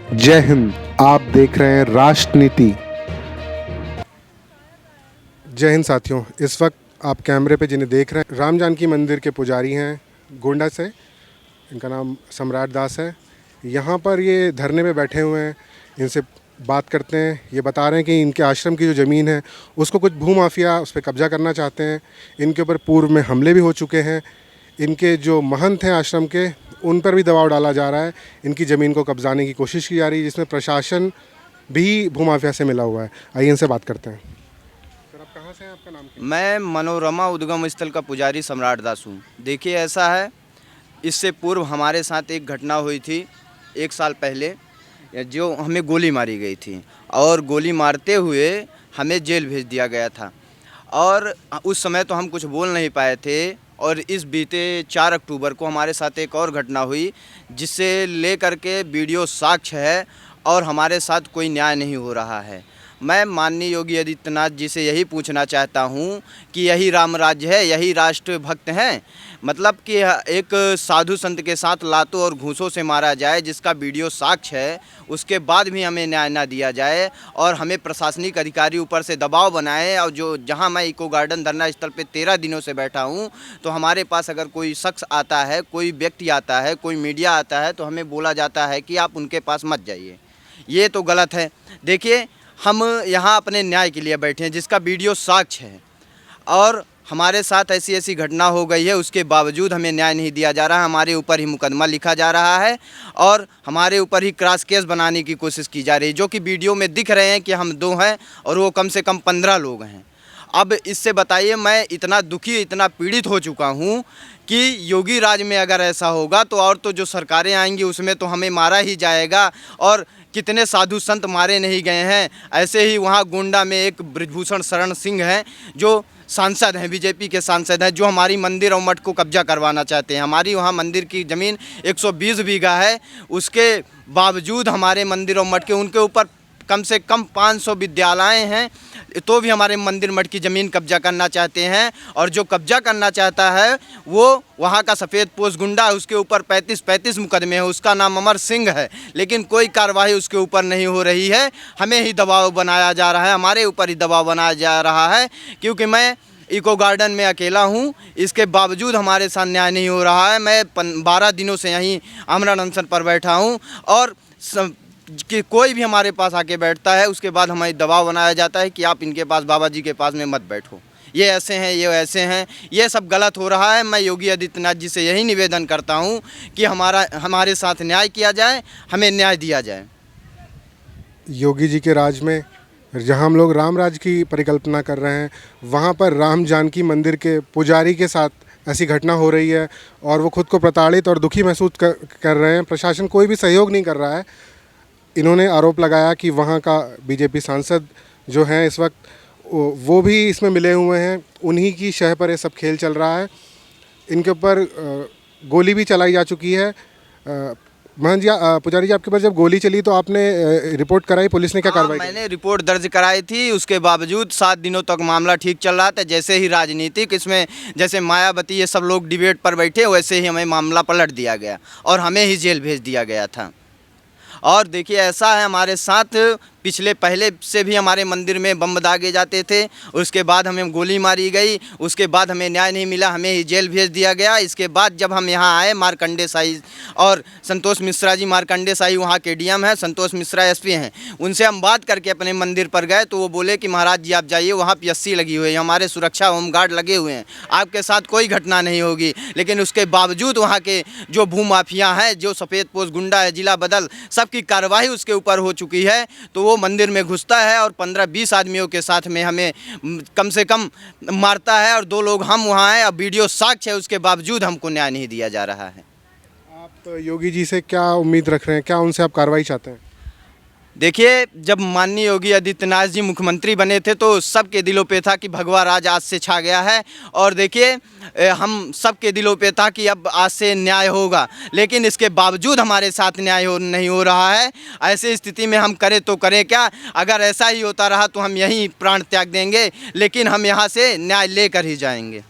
जय हिंद। आप देख रहे हैं राष्ट्रनीति। जय हिंद साथियों, इस वक्त आप कैमरे पे जिन्हें देख रहे हैं राम जानकी मंदिर के पुजारी हैं गोंडा से। इनका नाम सम्राट दास है। यहाँ पर ये धरने पे बैठे हुए हैं। इनसे बात करते हैं। ये बता रहे हैं कि इनके आश्रम की जो ज़मीन है उसको कुछ भूमाफिया उस पर कब्जा करना चाहते हैं। इनके ऊपर पूर्व में हमले भी हो चुके हैं। इनके जो महंत हैं आश्रम के, उन पर भी दबाव डाला जा रहा है। इनकी ज़मीन को कब्जाने की कोशिश की जा रही है, जिसमें प्रशासन भी भूमाफिया से मिला हुआ है। आइए इनसे बात करते हैं। सर, आप कहाँ से हैं? आपका नाम क्या है? मैं मनोरमा उद्गम स्थल का पुजारी सम्राट दास हूँ। देखिए, ऐसा है, इससे पूर्व हमारे साथ एक घटना हुई थी 1 साल पहले, जो हमें गोली मारी गई थी और गोली मारते हुए हमें जेल भेज दिया गया था। और उस समय तो हम कुछ बोल नहीं पाए थे। और इस बीते 4 अक्टूबर को हमारे साथ एक और घटना हुई, जिससे लेकर के वीडियो साक्ष्य है और हमारे साथ कोई न्याय नहीं हो रहा है। मैं माननीय योगी आदित्यनाथ जी से यही पूछना चाहता हूँ कि यही राम राज्य है, यही राष्ट्र भक्त हैं। मतलब कि एक साधु संत के साथ लातों और घूंसों से मारा जाए, जिसका वीडियो साक्ष्य है, उसके बाद भी हमें न्याय ना दिया जाए और हमें प्रशासनिक अधिकारी ऊपर से दबाव बनाए। और जो जहाँ मैं इको गार्डन धरना स्थल पे 13 दिनों से बैठा हूँ, तो हमारे पास अगर कोई शख्स आता है, कोई व्यक्ति आता है, कोई मीडिया आता है, तो हमें बोला जाता है कि आप उनके पास मत जाइए। ये तो गलत है। देखिए, हम यहाँ अपने न्याय के लिए बैठे हैं, जिसका वीडियो साक्ष्य है, और हमारे साथ ऐसी ऐसी घटना हो गई है, उसके बावजूद हमें न्याय नहीं दिया जा रहा है। हमारे ऊपर ही मुकदमा लिखा जा रहा है और हमारे ऊपर ही क्रॉस केस बनाने की कोशिश की जा रही है, जो कि वीडियो में दिख रहे हैं कि हम 2 हैं और वो कम से कम 15 लोग हैं। अब इससे बताइए, मैं इतना दुखी, इतना पीड़ित हो चुका हूँ कि योगी राज में अगर ऐसा होगा तो और तो जो सरकारें आएंगी उसमें तो हमें मारा ही जाएगा। और कितने साधु संत मारे नहीं गए हैं। ऐसे ही वहाँ गोंडा में एक बृजभूषण शरण सिंह हैं, जो सांसद हैं, बीजेपी के सांसद हैं, जो हमारी मंदिर और मठ को कब्जा करवाना चाहते हैं। हमारी वहाँ मंदिर की ज़मीन 120 बीघा है, उसके बावजूद हमारे मंदिर और मठ के, उनके ऊपर कम से कम 500 विद्यालय हैं, तो भी हमारे मंदिर मठ की ज़मीन कब्जा करना चाहते हैं। और जो कब्जा करना चाहता है वो वहाँ का सफ़ेद पोश गुंडा है, उसके ऊपर 35 मुकदमे हैं, उसका नाम अमर सिंह है, लेकिन कोई कार्रवाई उसके ऊपर नहीं हो रही है। हमें ही दबाव बनाया जा रहा है, हमारे ऊपर ही दबाव बनाया जा रहा है, क्योंकि मैं इको गार्डन में अकेला हूँ। इसके बावजूद हमारे साथ न्याय नहीं हो रहा है। मैं 12 दिनों से यहीं आमरण अनशन पर बैठा हूँ और कि कोई भी हमारे पास आके बैठता है, उसके बाद हमें दबाव बनाया जाता है कि आप इनके पास, बाबा जी के पास में मत बैठो, ये ऐसे हैं, ये ऐसे हैं। ये सब गलत हो रहा है। मैं योगी आदित्यनाथ जी से यही निवेदन करता हूँ कि हमारे साथ न्याय किया जाए, हमें न्याय दिया जाए। योगी जी के राज में, जहाँ हम लोग राम राज की परिकल्पना कर रहे हैं, वहाँ पर राम जानकी मंदिर के पुजारी के साथ ऐसी घटना हो रही है और वो खुद को प्रताड़ित और दुखी महसूस कर रहे हैं। प्रशासन कोई भी सहयोग नहीं कर रहा है। इन्होंने आरोप लगाया कि वहाँ का बीजेपी सांसद जो हैं इस वक्त, वो भी इसमें मिले हुए हैं। उन्हीं की शह पर ये सब खेल चल रहा है। इनके ऊपर गोली भी चलाई जा चुकी है। महंत जी, पुजारी जी, आपके पास जब गोली चली तो आपने रिपोर्ट कराई, पुलिस ने क्या कार्रवाई की? मैंने रिपोर्ट दर्ज कराई थी। उसके बावजूद 7 दिनों तक मामला ठीक चल रहा था। जैसे ही राजनीतिक इसमें, जैसे मायावती ये सब लोग डिबेट पर बैठे, वैसे ही हमें मामला पलट दिया गया और हमें ही जेल भेज दिया गया था। और देखिए, ऐसा है, हमारे साथ पिछले पहले से भी हमारे मंदिर में बम दागे जाते थे। उसके बाद हमें गोली मारी गई, उसके बाद हमें न्याय नहीं मिला, हमें ही जेल भेज दिया गया। इसके बाद जब हम यहाँ आए, मार्कंडे साई और संतोष मिश्रा जी, मार्कंडे साई वहाँ के डीएम हैं, संतोष मिश्रा एसपी हैं, उनसे हम बात करके अपने मंदिर पर गए, तो वो बोले कि महाराज जी आप जाइए, वहाँ पीएससी लगी हुई है, हमारे सुरक्षा होमगार्ड लगे हुए हैं, आपके साथ कोई घटना नहीं होगी। लेकिन उसके बावजूद वहाँ के जो भूमाफिया हैं, जो सफ़ेद पोश गुंडा है, जिला बदल, सबकी कार्रवाई उसके ऊपर हो चुकी है। तो वो मंदिर में घुसता है और 15-20 आदमियों के साथ में हमें कम से कम मारता है और 2 लोग हम वहाँ हैं। अब वीडियो साक्ष्य है, उसके बावजूद हमको न्याय नहीं दिया जा रहा है। आप योगी जी से क्या उम्मीद रख रहे हैं? क्या उनसे आप कार्रवाई चाहते हैं? देखिए, जब माननीय योगी आदित्यनाथ जी मुख्यमंत्री बने थे तो सबके दिलों पे था कि भगवा राज आज से छा गया है। और देखिए, हम सबके दिलों पे था कि अब आज से न्याय होगा, लेकिन इसके बावजूद हमारे साथ न्याय नहीं हो रहा है। ऐसी स्थिति में हम करें तो करें क्या? अगर ऐसा ही होता रहा तो हम यहीं प्राण त्याग देंगे, लेकिन हम यहाँ से न्याय लेकर ही जाएंगे।